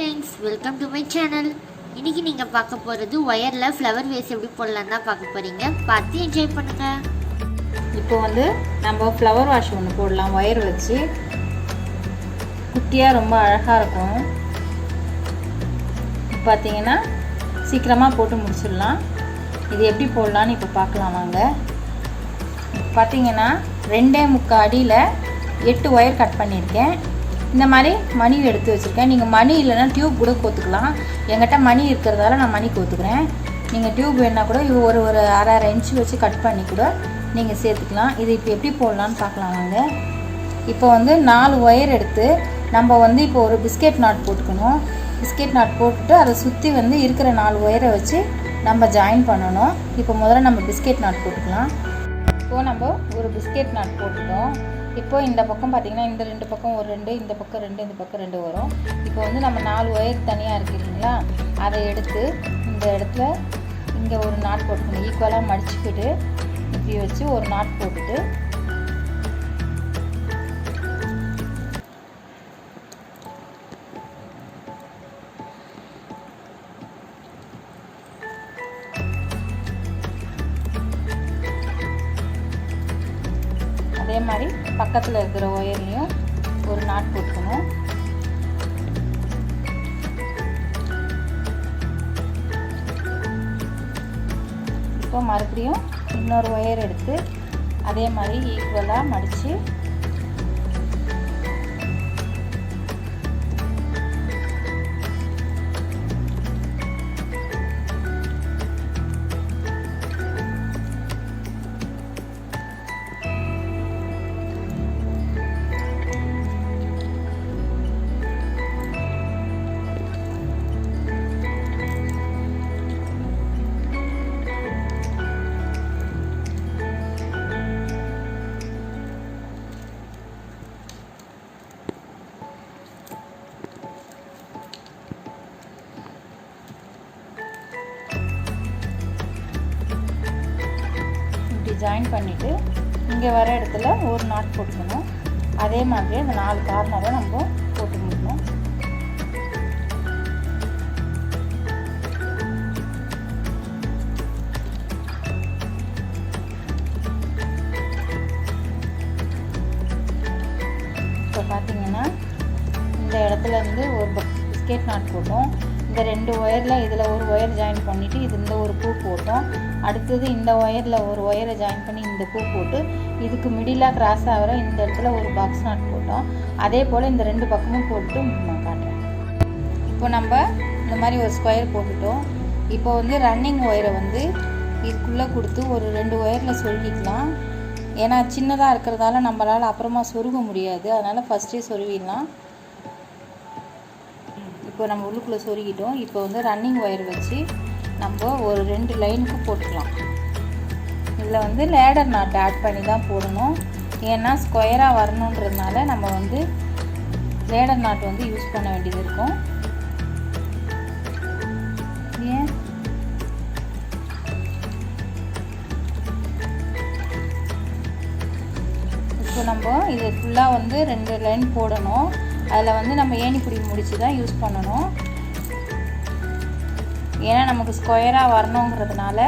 Friends, welcome to my channel. இன்றைக்கி நீங்கள் பார்க்க போகிறது ஒயரில் ஃப்ளவர் வேஸ் எப்படி போடலான்னு தான் பார்க்க போகிறீங்க. பார்த்து என்ஜாய் பண்ணுங்கள். இப்போ நம்ம ஃப்ளவர் வாஷ் ஒன்று போடலாம். ஒயர் வச்சு குட்டியாக ரொம்ப அழகாக இருக்கும். பார்த்தீங்கன்னா சீக்கிரமாக போட்டு முடிச்சிடலாம். இது எப்படி போடலான்னு இப்போ பார்க்கலாம் வாங்க. பார்த்தீங்கன்னா 2.25 அடியில் 8 ஒயர் கட் பண்ணியிருக்கேன். இந்த மாதிரி மணி எடுத்து வச்சுருக்கேன். நீங்கள் மணி இல்லைன்னா டியூப் கூட கோத்துக்கலாம். என்கிட்ட மணி இருக்கிறதால நான் மணி கோத்துக்கிறேன். நீங்கள் டியூப் வேணால் கூட ஒரு 1/2 இன்ச்சு வச்சு கட் பண்ணி கூட நீங்கள் சேர்த்துக்கலாம். இது இப்போ எப்படி போடலான்னு பார்க்கலாம் வாங்க. இப்போ 4 ஒயர் எடுத்து நம்ம இப்போ ஒரு பிஸ்கெட் நாட் போட்டுக்கணும். பிஸ்கெட் நாட் போட்டுட்டு அதை சுற்றி இருக்கிற 4 ஒயரை வச்சு நம்ம ஜாயின் பண்ணணும். இப்போ முதல்ல நம்ம பிஸ்கெட் நாட் போட்டுக்கலாம். இப்போது நம்ம ஒரு பிஸ்கெட் நாட் போட்டுட்டோம். இப்போது இந்த பக்கம் பார்த்திங்கன்னா இந்த 2 பக்கம் ஒரு 2, இந்த பக்கம் 2, இந்த பக்கம் 2 வரும். இப்போ நம்ம 4 ஒயர் தனியாக இருக்குது இல்லைங்களா, அதை எடுத்து இந்த இடத்துல இங்கே ஒரு நாட் போட்டுக்கணும். ஈக்குவலாக மடிச்சுக்கிட்டு இப்படி வச்சு ஒரு நாட் போட்டுட்டு அதே மாதிரி பக்கத்தில் இருக்கிற ஒயர்லையும் ஒரு நாட் போட்டுக்கணும். இப்போ மறுபடியும் இன்னொரு ஒயர் எடுத்து அதே மாதிரி ஈக்குவலாக மடித்து ஜாயின் பண்ணிவிட்டு இங்கே வர இடத்துல ஒரு நாட் போட்டுக்கணும். அதே மாதிரி அந்த 4 கார்னரை நம்ம போட்டு முடிக்கணும். இப்போ பார்த்தீங்கன்னா இந்த இடத்துல ஒரு பிஸ்கெட் நாட் போட்டோம். இந்த 2 ஒயரில் இதில் ஒரு ஒயர் ஜாயின் பண்ணிவிட்டு இந்த ஒரு பூ போட்டோம். அடுத்தது இந்த ஒயரில் ஒரு ஒயரை ஜாயின் பண்ணி இந்த பூ போட்டு இதுக்கு மிடிலாக கிராஸ் ஆகிற இந்த இடத்துல ஒரு பாக்ஸ் நாட் போட்டோம். அதே போல் இந்த 2 பக்கமும் போட்டு நான் காட்டுறேன். இப்போ நம்ம இந்த மாதிரி ஒரு ஸ்கொயர் போட்டுட்டோம். இப்போ ரன்னிங் ஒயரை இதுக்குள்ளே கொடுத்து ஒரு 2 ஒயரில் சொருகிக்கலாம். ஏன்னா சின்னதாக இருக்கிறதால நம்மளால் அப்புறமா சொருக முடியாது. அதனால் ஃபஸ்ட்டே சொருவிடலாம். இப்போ நம்ம உள்ளுக்குள்ளே சொருகிட்டோம். இப்போ ரன்னிங் ஒயர் வச்சு நம்ம ஒரு 2 லைனுக்கு போட்டுக்கலாம். இதில் லேடர் நாட் ஆட் பண்ணி தான் போடணும். ஏன்னா ஸ்கொயராக வரணுன்றதுனால நம்ம லேடர் நாட் யூஸ் பண்ண வேண்டியது இருக்கும். ஏன் இப்போ நம்ம இது ஃபுல்லாக 2 லைன் போடணும். அதில் நம்ம ஏணிப்பிடி முடிச்சு தான் யூஸ் பண்ணணும். ஏன்னா நமக்கு ஸ்கொயராக வரணுங்கிறதுனால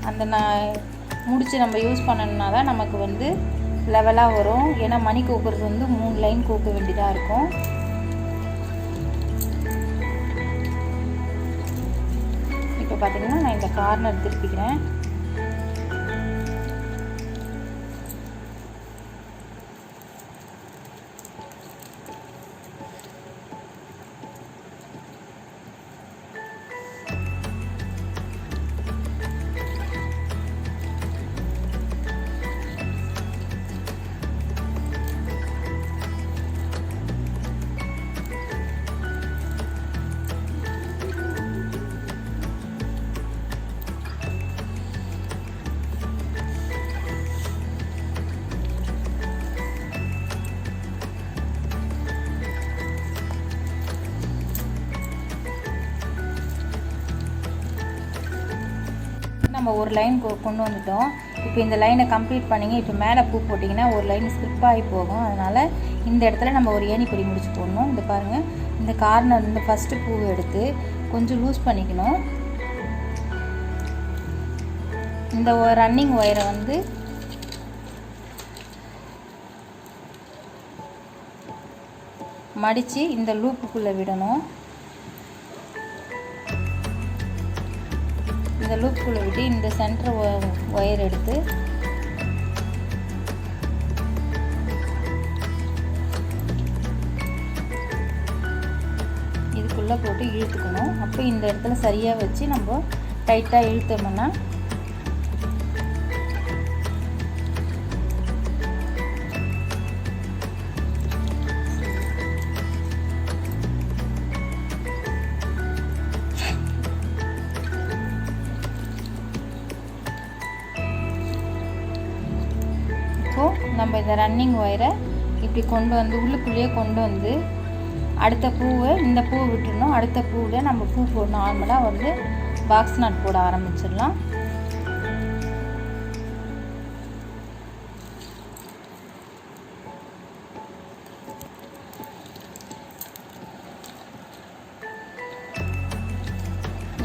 அந்த முடிச்சு நம்ம யூஸ் பண்ணணுன்னா தான் நமக்கு லெவலாக வரும். ஏன்னா மணி கோக்குறது 3 லைன் கோக்க வேண்டியதாக இருக்கும். இப்போ பார்த்தீங்கன்னா நான் இந்த கார்னர் திருப்பிக்கிறேன். நம்ம ஒரு லைன் கொண்டு வந்துட்டோம். இப்போ இந்த லைனை கம்ப்ளீட் பண்ணிங்க. இப்போ மேலே பூ போட்டிங்கன்னா ஒரு லைன் ஸ்லிப் ஆகி போகும். அதனால் இந்த இடத்துல நம்ம ஒரு ஏணிப்பொடி முடிச்சு போடணும். இந்த பாருங்கள், இந்த கார்னர் இந்த ஃபஸ்ட்டு பூவை எடுத்து கொஞ்சம் லூஸ் பண்ணிக்கணும். இந்த ரன்னிங் ஒயரை வந்து மடித்து இந்த லூப்புக்குள்ளே விடணும். இந்த லூப்புக்குள்ளே விட்டு இந்த சென்டர் ஒயர் எடுத்து இதுக்குள்ளே போட்டு இழுத்துக்கணும். அப்போ இந்த இடத்துல சரியாக வச்சு நம்ம டைட்டாக இழுத்தோம்னா நம்ம இந்த ரன்னிங் ஒயரை இப்படி கொண்டு வந்து உள்ளுக்குள்ளேயே கொண்டு வந்து அடுத்த பூவை இந்த பூவை விட்டுடணும். அடுத்த பூவில் நம்ம பூ போடணும். நார்மலாக வந்து பாக்ஸ் நாட் போட ஆரம்பிச்சிடலாம்.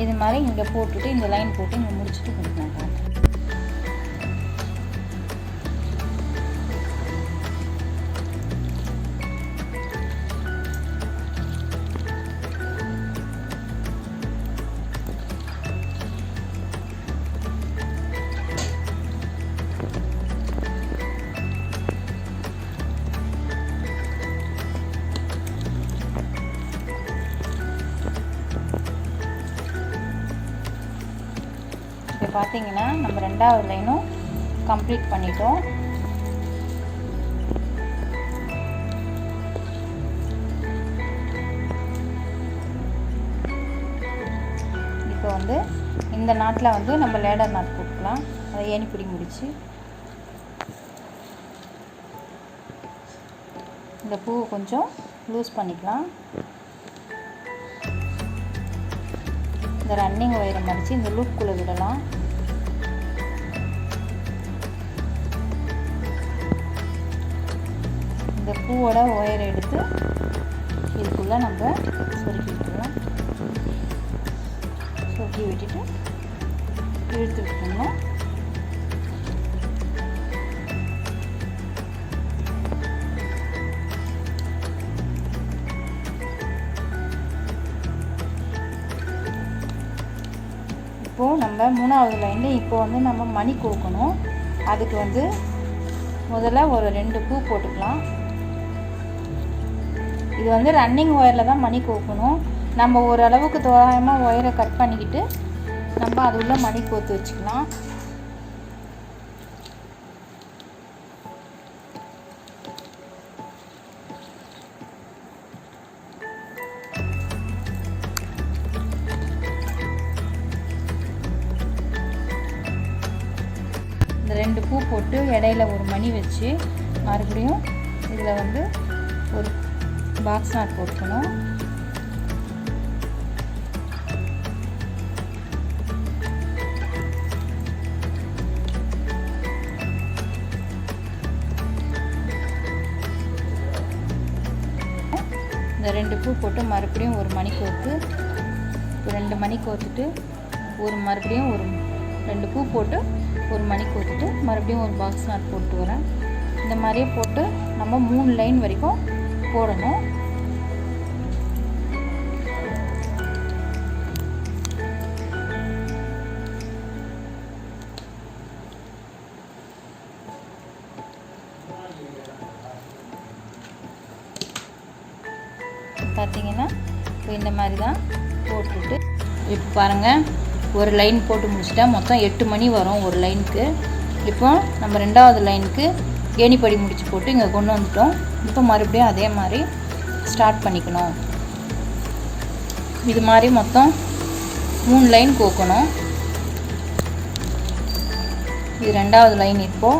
இது மாதிரி இங்கே போட்டுட்டு இந்த லைன் போட்டு இங்கே முடிச்சுட்டு கொடுக்கலாம். இப்போ பார்த்தீங்கன்னா நம்ம ரெண்டாவது லைனும் கம்ப்ளீட் பண்ணிட்டோம். இப்போ வந்து இந்த நாட்டில் வந்து நம்ம லேடர் நாட் போட்டுக்கலாம். அதை ஏணிப்பிடி முடிச்சு இந்த பூவை கொஞ்சம் லூஸ் பண்ணிக்கலாம். இந்த ரன்னிங் ஒயரை மடித்து இந்த லூப்புக்குள்ளே விடலாம். இந்த பூவோட ஒயரை எடுத்து இதுக்குள்ளே நம்ம சொருக்கி விட்டுடலாம். சொருக்கி விட்டுட்டு இழுத்து விட்டுடணும். இப்போது நம்ம மூணாவது லைனில் இப்போ வந்து நம்ம மணி கோக்கணும். அதுக்கு வந்து முதல்ல ஒரு 2 பூ போட்டுக்கலாம். இது வந்து ரன்னிங் ஒயரில் தான் மணி கோக்கணும். நம்ம ஓரளவுக்கு தோராயமாக ஒயரை கட் பண்ணிக்கிட்டு நம்ம அது உள்ள மணி கோத்து வச்சுக்கலாம். இந்த 2 பூ போட்டு இடையில ஒரு மணி வச்சு மறுபடியும் இதில் வந்து ஒரு பாக்ஸ் நாட் போட்டுக்கணும். இந்த 2 பூ போட்டு மறுபடியும் ஒரு மணி கோர்த்து 2 மணி கோர்த்துட்டு மறுபடியும் ஒரு 2 பூ போட்டு ஒரு மணி கோர்த்துட்டு மறுபடியும் ஒரு பாக்ஸ் நாட் போட்டு வரேன். இந்த மாதிரியே போட்டு நம்ம 3 லைன் வரைக்கும் போடணும். பார்த்தீங்கன்னா இப்போ இந்த மாதிரி தான் போட்டுட்டு இப்போ பாருங்கள் ஒரு லைன் போட்டு முடிச்சிட்டா மொத்தம் 8 மணி வரும் ஒரு லைனுக்கு. இப்போ நம்ம ரெண்டாவது லைனுக்கு ஏணிப்படி முடிச்சு போட்டு இங்கே கொண்டு வந்துட்டோம். இப்போ மறுபடியும் அதே மாதிரி ஸ்டார்ட் பண்ணிக்கணும். இது மாதிரி மொத்தம் 3 லைன் கோக்கணும். இது ரெண்டாவது லைன். இப்போ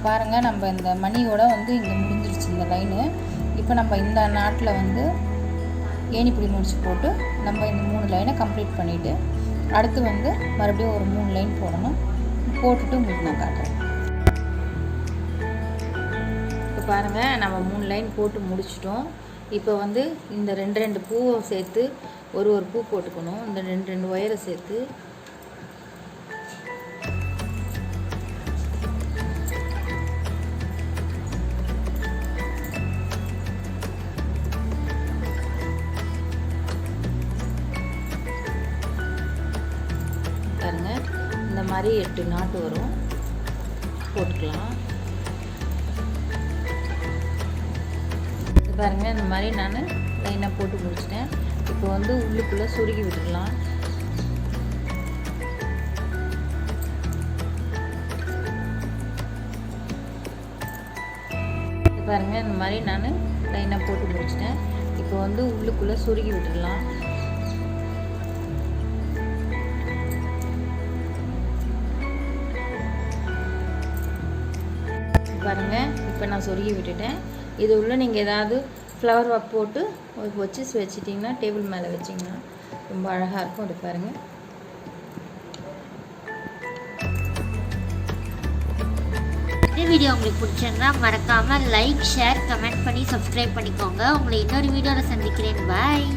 பாருங்கள் நம்ம இந்த மணியோட வந்து இங்கே முடிஞ்சிருச்சு இந்த லைனு. இப்போ நம்ம இந்த நாட்டில் வந்து ஏணிப்பிடி முடிச்சு போட்டு நம்ம இந்த 3 லைனை கம்ப்ளீட் பண்ணிவிட்டு அடுத்து வந்து மறுபடியும் ஒரு 3 லைன் போடணும். போட்டுட்டு உங்களுக்கு நான் காட்டுறேன். இப்போ பாருங்கள், நம்ம 3 லைன் போட்டு முடிச்சிட்டோம். இப்போ வந்து இந்த 2 பூவை சேர்த்து ஒரு பூ போட்டுக்கணும். இந்த 2 ஒயரை சேர்த்து பாருங்க, இந்த மாதிரி 8 நாட்டு வரும், போட்டுக்கலாம். பாருங்க, இந்த மாதிரி நான் லைனாக போட்டு முடிச்சிட்டேன். இப்போ வந்து உள்ளுக்குள்ளே சுருகி விட்டுடலாம். பாருங்க, இந்த மாதிரி நான் லைனாக போட்டு முடிச்சிட்டேன். இப்போ வந்து உள்ளுக்குள்ளே சுருகி விட்டுடலாம். பாருங்கள், இப்போ நான் சொருகி விட்டுட்டேன். இது உள்ள நீங்கள் ஏதாவது ஃப்ளவர் வாக் போட்டு வச்சு வச்சிட்டிங்கன்னா, டேபிள் மேலே வச்சிங்கன்னா ரொம்ப அழகாக இருக்கும். அது பாருங்கள். இந்த வீடியோ உங்களுக்கு பிடிச்சிருந்தா மறக்காமல் லைக், ஷேர், கமெண்ட் பண்ணி சப்ஸ்கிரைப் பண்ணிக்கோங்க. உங்களை இன்னொரு வீடியோவில் சந்திக்கிறேன். பாய்.